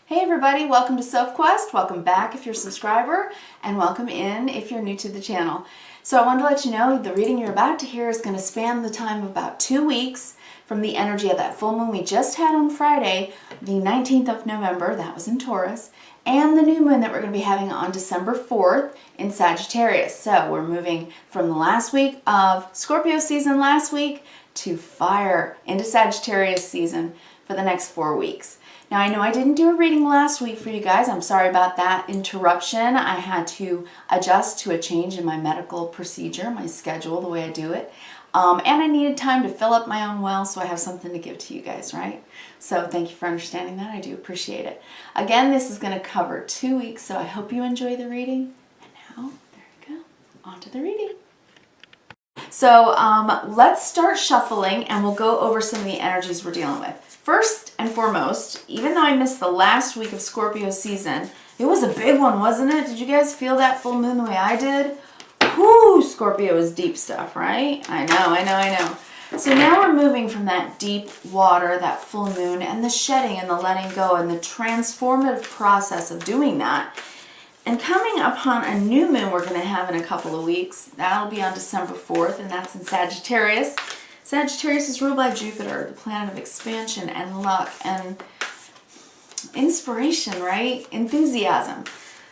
Hey everybody, welcome to Sophquest. Welcome back if you're a subscriber, and welcome in if you're new to the channel. So I wanted to let you know the reading you're about to hear is going to span the time of about 2 weeks from the energy of that full moon we just had on Friday, the 19th of November, that was in Taurus, and the new moon that we're going to be having on December 4th in Sagittarius. So we're moving from the last week of Scorpio season last week to fire into Sagittarius season for the next 4 weeks. Now, I know I didn't do a reading last week for you guys. I'm sorry about that interruption. I had to adjust to a change in my medical procedure, my schedule, the way I do it. And I needed time to fill up my own well, so I have something to give to you guys, right? So thank you for understanding that. I do appreciate it. Again, this is going to cover 2 weeks, so I hope you enjoy the reading. And now, there you go. On to the reading. So let's start shuffling, and we'll go over some of the energies we're dealing with. First and foremost, even though I missed the last week of Scorpio season, it was a big one, wasn't it? Did you guys feel that full moon the way I did? Whoo, Scorpio is deep stuff, right? I know. So now we're moving from that deep water, that full moon, and the shedding and the letting go and the transformative process of doing that. And coming upon a new moon we're going to have in a couple of weeks. That'll be on December 4th, and that's in Sagittarius. Sagittarius is ruled by Jupiter, the planet of expansion and luck and inspiration, right? Enthusiasm.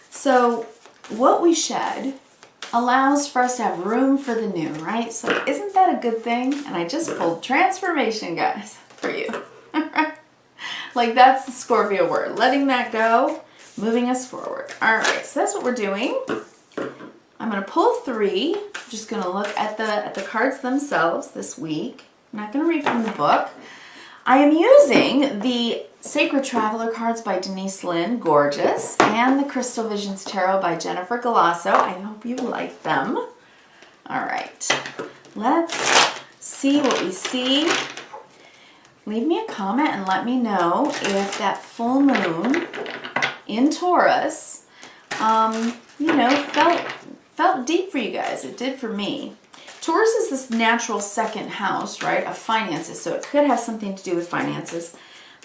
So what we shed allows for us to have room for the new, right? So isn't that a good thing? And I just pulled transformation, guys, for you. Like, that's the Scorpio word. Letting that go, moving us forward. All right, so that's what we're doing. I'm going to pull 3. I'm just going to look at the cards themselves this week. I'm not going to read from the book. I am using the Sacred Traveler cards by Denise Lynn, gorgeous, and the Crystal Visions Tarot by Jennifer Galasso. I hope you like them. All right, let's see what we see. Leave me a comment and let me know if that full moon in Taurus, felt deep for you guys. It did for me. Taurus is this natural second house, right, of finances, so it could have something to do with finances.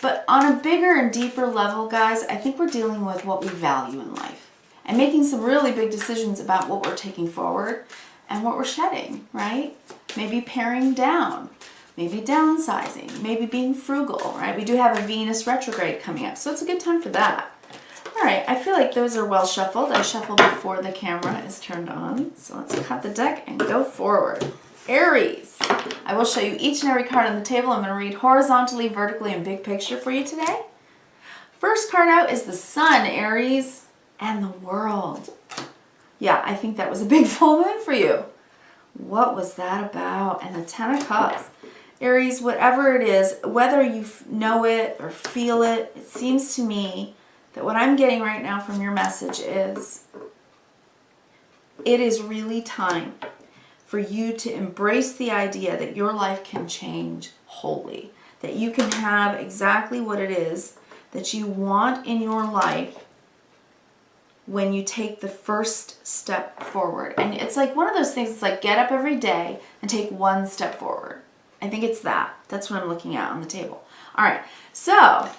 But on a bigger and deeper level, guys, I think we're dealing with what we value in life and making some really big decisions about what we're taking forward and what we're shedding, right? Maybe paring down, maybe downsizing, maybe being frugal, right? We do have a Venus retrograde coming up, so it's a good time for that. All right, I feel like those are well shuffled. I shuffled before the camera is turned on. So let's cut the deck and go forward. Aries. I will show you each and every card on the table. I'm going to read horizontally, vertically, and big picture for you today. First card out is the Sun, Aries, and the World. Yeah, I think that was a big full moon for you. What was that about? And the Ten of Cups. Aries, whatever it is, whether you know it or feel it, it seems to me that what I'm getting right now from your message is it is really time for you to embrace the idea that your life can change wholly, that you can have exactly what it is that you want in your life when you take the first step forward. And it's like one of those things, it's like get up every day and take one step forward. I think it's that. That's what I'm looking at on the table. All right, so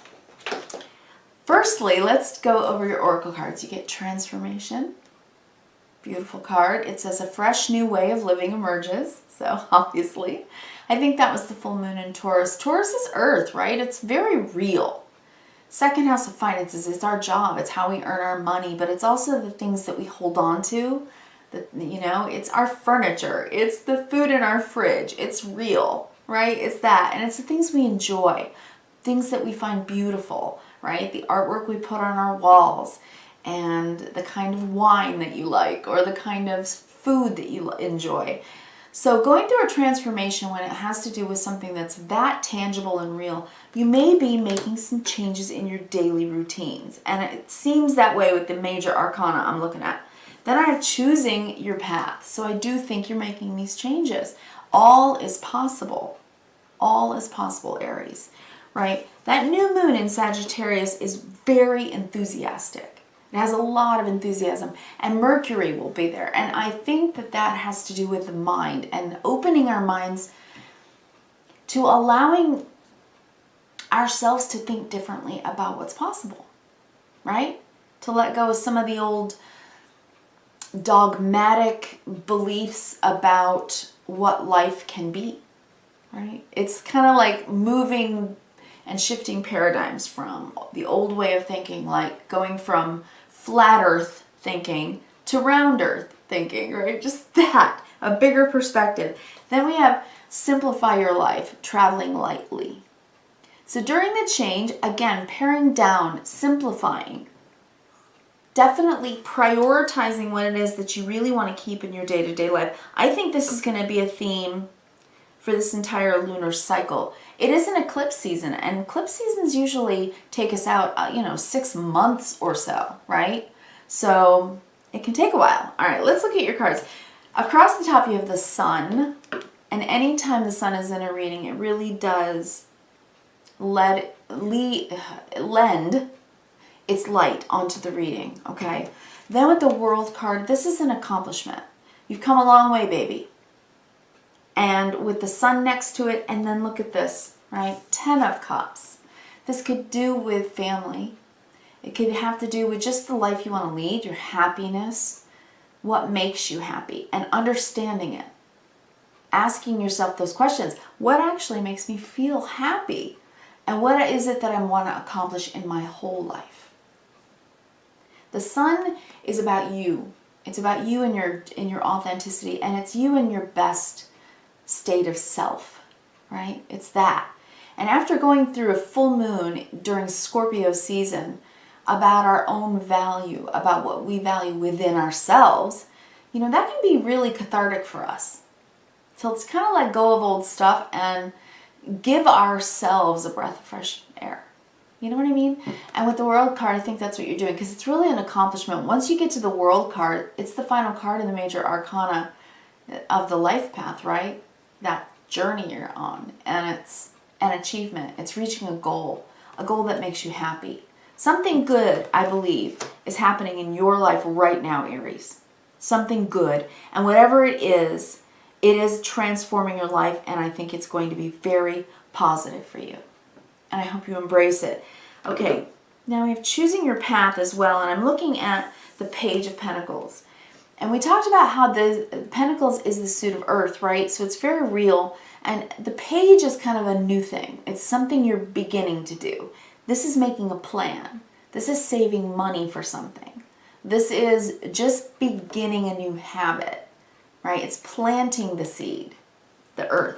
firstly, let's go over your oracle cards. You get transformation. Beautiful card. It says a fresh new way of living emerges. So obviously, I think that was the full moon in Taurus. Taurus is earth, right? It's very real. Second house of finances is our job. It's how we earn our money, but it's also the things that we hold on to. It's our furniture. It's the food in our fridge. It's real, right? It's that. And it's the things we enjoy, things that we find beautiful, right? The artwork we put on our walls and the kind of wine that you like or the kind of food that you enjoy. So going through a transformation when it has to do with something that's that tangible and real, you may be making some changes in your daily routines. And it seems that way with the major arcana I'm looking at. Then I'm choosing your path. So I do think you're making these changes. All is possible. All is possible, Aries. Right? That new moon in Sagittarius is very enthusiastic. It has a lot of enthusiasm, and Mercury will be there. And I think that that has to do with the mind and opening our minds to allowing ourselves to think differently about what's possible. right? To let go of some of the old dogmatic beliefs about what life can be, right? It's kind of like moving and shifting paradigms from the old way of thinking, like going from flat earth thinking to round earth thinking, right? Just that, a bigger perspective. Then we have simplify your life, traveling lightly. So during the change, again, paring down, simplifying, definitely prioritizing what it is that you really want to keep in your day-to-day life. I think this is going to be a theme for this entire lunar cycle. It is an eclipse season, and eclipse seasons usually take us out, 6 months or so, right? So it can take a while. All right, let's look at your cards. Across the top, you have the sun, and anytime the sun is in a reading, it really does lend its light onto the reading, okay? Then with the World card, this is an accomplishment. You've come a long way, baby. And with the sun next to it, and then look at this, right? 10 of Cups. This could do with family. It could have to do with just the life you want to lead, your happiness, what makes you happy, and understanding it. Asking yourself those questions. What actually makes me feel happy? And what is it that I want to accomplish in my whole life? The sun is about you. It's about you and your authenticity, and it's you in your best state of self, right? It's that. And after going through a full moon during Scorpio season about our own value, about what we value within ourselves, that can be really cathartic for us. So let's kind of let go of old stuff and give ourselves a breath of fresh air. You know what I mean? And with the World card, I think that's what you're doing, because it's really an accomplishment. Once you get to the World card, it's the final card in the major arcana of the life path, right? That journey you're on. And it's an achievement. It's reaching a goal that makes you happy. Something good, I believe, is happening in your life right now, Aries. Something good. And whatever it is transforming your life, and I think it's going to be very positive for you. And I hope you embrace it. Okay, now we have choosing your path as well, and I'm looking at the Page of Pentacles. And we talked about how the Pentacles is the suit of Earth, right? So it's very real, and the Page is kind of a new thing. It's something you're beginning to do. This is making a plan. This is saving money for something. This is just beginning a new habit, right? It's planting the seed, the earth.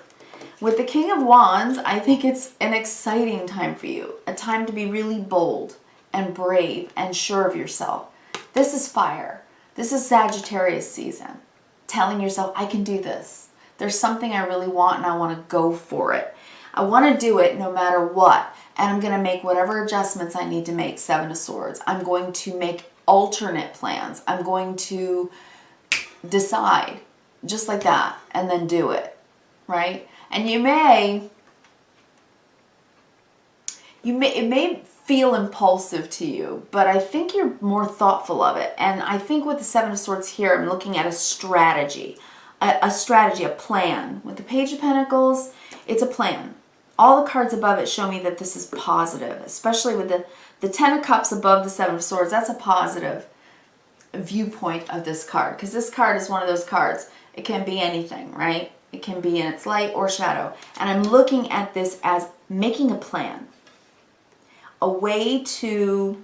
With the King of Wands, I think it's an exciting time for you. A time to be really bold and brave and sure of yourself. This is fire. This is Sagittarius season. Telling yourself, I can do this. There's something I really want and I want to go for it. I want to do it no matter what. And I'm going to make whatever adjustments I need to make, Seven of Swords. I'm going to make alternate plans. I'm going to decide just like that and then do it, right? And it may feel impulsive to you, but I think you're more thoughtful of it. And I think with the Seven of Swords here, I'm looking at a strategy, a plan. With the Page of Pentacles, it's a plan. All the cards above it show me that this is positive, especially with the Ten of Cups above the Seven of Swords. That's a positive viewpoint of this card, because this card is one of those cards. It can be anything, right? It can be in its light or shadow. And I'm looking at this as making a plan, a way to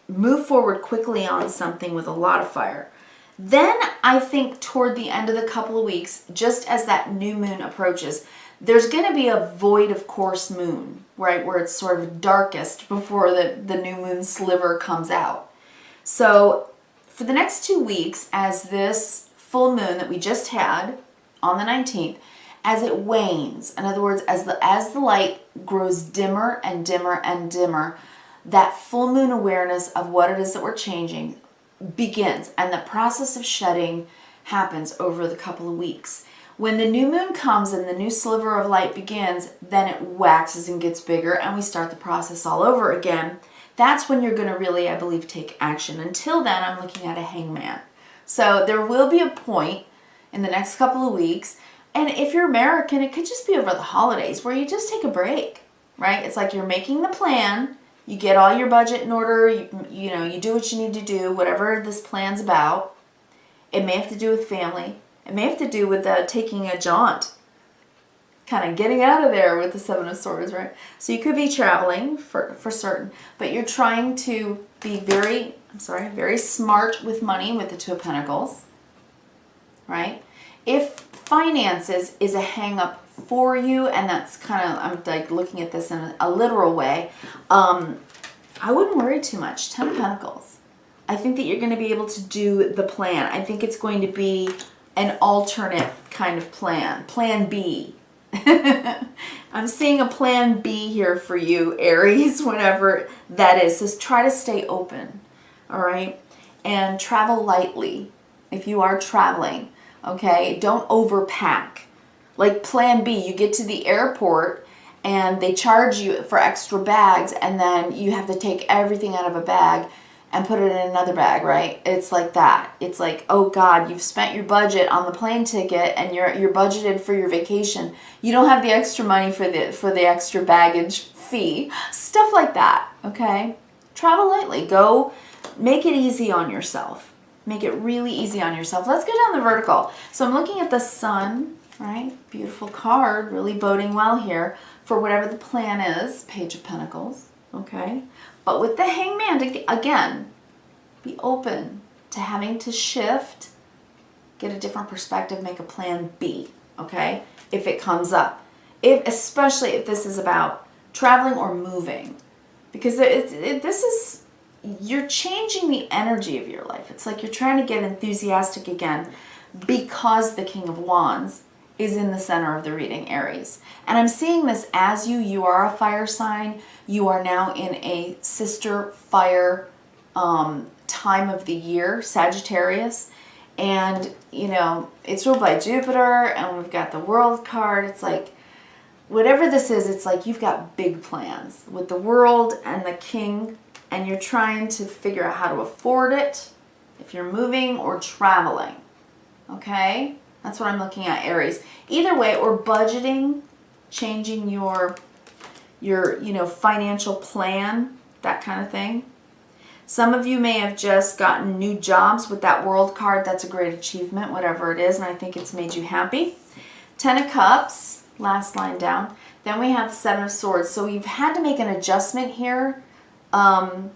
move forward quickly on something with a lot of fire. Then I think toward the end of the couple of weeks, just as that new moon approaches, there's going to be a void of course moon, right, where it's sort of darkest before the new moon sliver comes out. So for the next 2 weeks, as this full moon that we just had on the 19th, as it wanes, in other words, as the light grows dimmer and dimmer and dimmer, that full moon awareness of what it is that we're changing begins, and the process of shedding happens over the couple of weeks. When the new moon comes and the new sliver of light begins, then it waxes and gets bigger, and we start the process all over again. That's when you're going to really, I believe, take action. Until then, I'm looking at a hangman. So there will be a point in the next couple of weeks, and if you're American, it could just be over the holidays where you just take a break, right? It's like you're making the plan, You get all your budget in order, you know, you do what you need to do, whatever this plan's about. It may have to do with family. It may have to do with taking a jaunt, kind of getting out of there with the Seven of Swords, right? So you could be traveling for certain, but you're trying to be very smart with money with the Two of Pentacles, right? If finances is a hang up for you, and that's kind of, I'm like looking at this in a literal way, I wouldn't worry too much. Ten of Pentacles. I think that you're going to be able to do the plan. I think it's going to be an alternate kind of plan. Plan B. I'm seeing a plan B here for you, Aries, whatever that is. So try to stay open, all right? And travel lightly if you are traveling, okay? Don't overpack. Like plan B, you get to the airport and they charge you for extra bags, and then you have to take everything out of a bag and put it in another bag, right? It's like that. It's like, oh God, you've spent your budget on the plane ticket and you're budgeted for your vacation. You don't have the extra money for the extra baggage fee. Stuff like that, okay? Travel lightly. Go make it easy on yourself. Make it really easy on yourself. Let's go down the vertical. So I'm looking at the Sun, right? Beautiful card, really boding well here for whatever the plan is. Page of Pentacles, okay? But with the Hangman, again, be open to having to shift, get a different perspective, make a plan B, okay? If it comes up. Especially if this is about traveling or moving. Because this is, you're changing the energy of your life. It's like you're trying to get enthusiastic again because the King of Wands is in the center of the reading, Aries. And I'm seeing this as you are a fire sign. You are now in a sister fire time of the year, Sagittarius. And, you know, it's ruled by Jupiter, and we've got the World card. It's like, whatever this is, it's like you've got big plans with the World and the King, and you're trying to figure out how to afford it if you're moving or traveling, okay? That's what I'm looking at, Aries. Either way, or budgeting, changing your financial plan, that kind of thing. Some of you may have just gotten new jobs with that World card. That's a great achievement, whatever it is, and I think it's made you happy. Ten of Cups, last line down. Then we have the Seven of Swords. So we've had to make an adjustment here, a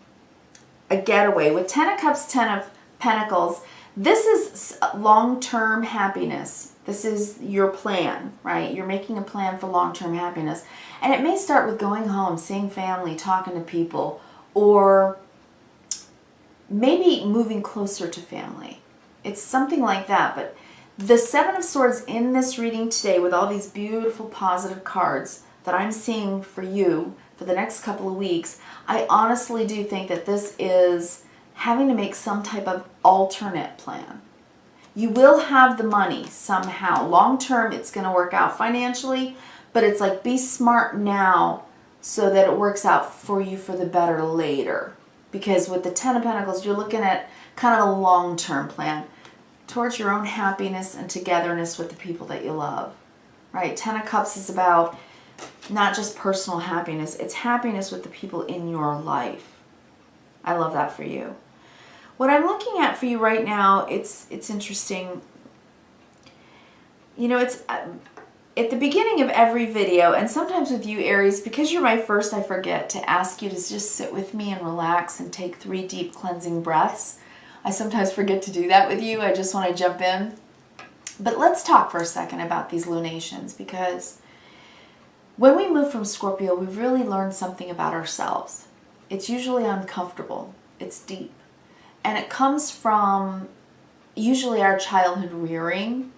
getaway. With Ten of Cups, Ten of Pentacles, this is long-term happiness. This is your plan, right? You're making a plan for long-term happiness. And it may start with going home, seeing family, talking to people, or maybe moving closer to family. It's something like that. But the Seven of Swords in this reading today, with all these beautiful positive cards that I'm seeing for you for the next couple of weeks, I honestly do think that this is having to make some type of alternate plan. You will have the money somehow. Long term, it's going to work out financially, but it's like be smart now so that it works out for you for the better later. Because with the Ten of Pentacles, you're looking at kind of a long-term plan towards your own happiness and togetherness with the people that you love, right? Ten of Cups is about not just personal happiness, it's happiness with the people in your life. I love that for you. What I'm looking at for you right now, it's interesting. You know, it's at the beginning of every video, and sometimes with you, Aries, because you're my first, I forget to ask you to just sit with me and relax and take 3 deep cleansing breaths. I sometimes forget to do that with you. I just want to jump in. But let's talk for a second about these lunations, because when we move from Scorpio, we've really learned something about ourselves. It's usually uncomfortable. It's deep. And it comes from usually our childhood rearing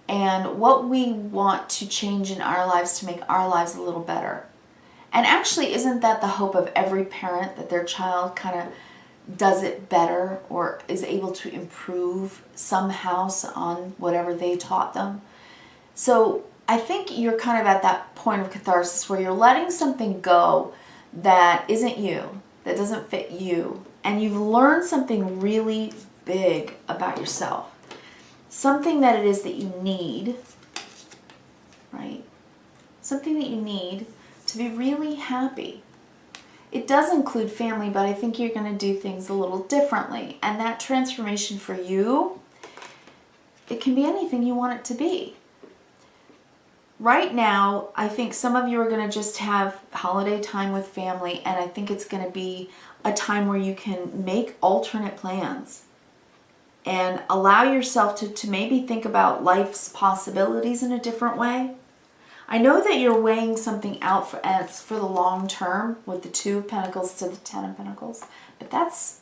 and what we want to change in our lives to make our lives a little better. And actually, isn't that the hope of every parent, that their child kind of does it better or is able to improve somehow on whatever they taught them? So I think you're kind of at that point of catharsis where you're letting something go that isn't you, that doesn't fit you. And you've learned something really big about yourself. Something that it is that you need, right? Something that you need to be really happy. It does include family, but I think you're going to do things a little differently. And that transformation for you, it can be anything you want it to be. Right now, I think some of you are going to just have holiday time with family, and I think it's going to be a time where you can make alternate plans and allow yourself to maybe think about life's possibilities in a different way. I know that you're weighing something out for the long term with the 2 of Pentacles to the 10 of Pentacles, but that's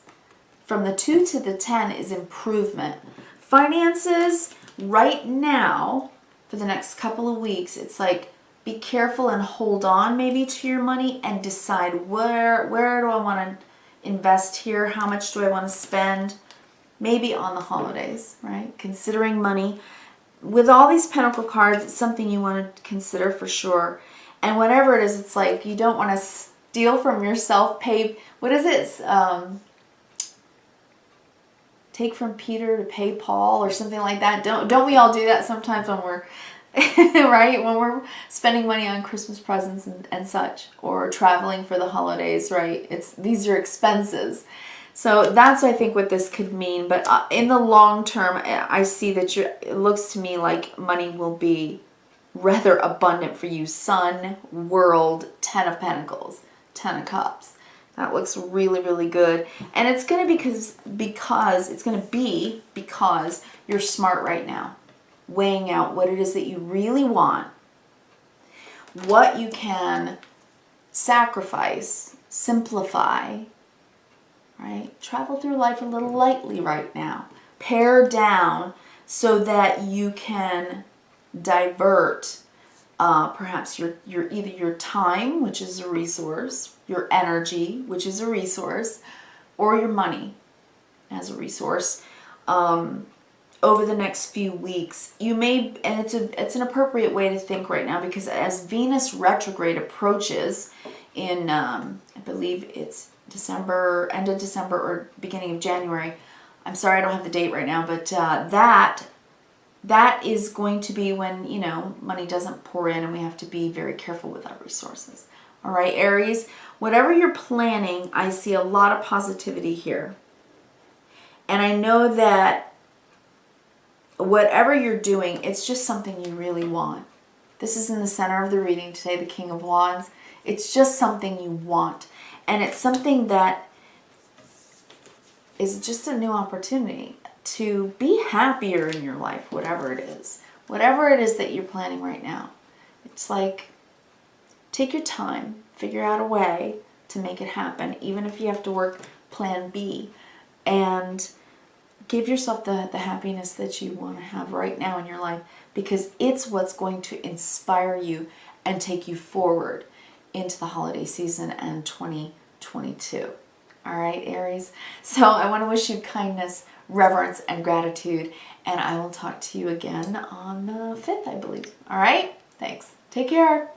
from the 2 to the 10 is improvement. Finances right now, for the next couple of weeks, it's like be careful and hold on maybe to your money and decide where do I want to invest here, how much do I want to spend, maybe on the holidays, right? Considering money. With all these Pentacle cards, it's something you want to consider for sure. And whatever it is, it's like you don't want to steal from yourself, pay, what is it? Take from Peter to pay Paul or something like that. Don't we all do that sometimes when we're right, when we're spending money on Christmas presents and such, or traveling for the holidays, right? These are expenses. So that's, I think, what this could mean. But in the long term, I see that it looks to me like money will be rather abundant for you. Sun, World, 10 of Pentacles, 10 of Cups. That looks really, really good. And it's going to be because you're smart right now. Weighing out what it is that you really want. What you can sacrifice, simplify, right? Travel through life a little lightly right now. Pare down so that you can divert perhaps either your time, which is a resource, your energy, which is a resource, or your money as a resource. Over the next few weeks, you may, and it's an appropriate way to think right now, because as Venus retrograde approaches in, I believe it's December, end of December or beginning of January. I'm sorry, I don't have the date right now, but that is going to be when, you know, money doesn't pour in and we have to be very careful with our resources. All right, Aries, whatever you're planning, I see a lot of positivity here. And I know that whatever you're doing, it's just something you really want. This is in the center of the reading today, the King of Wands. It's just something you want. And it's something that is just a new opportunity to be happier in your life, whatever it is. Whatever it is that you're planning right now. It's like, take your time, figure out a way to make it happen, even if you have to work plan B. And give yourself the happiness that you want to have right now in your life, because it's what's going to inspire you and take you forward into the holiday season and 2022. All right, Aries? So I want to wish you kindness, reverence, and gratitude, and I will talk to you again on the 5th, I believe. All right? Thanks. Take care.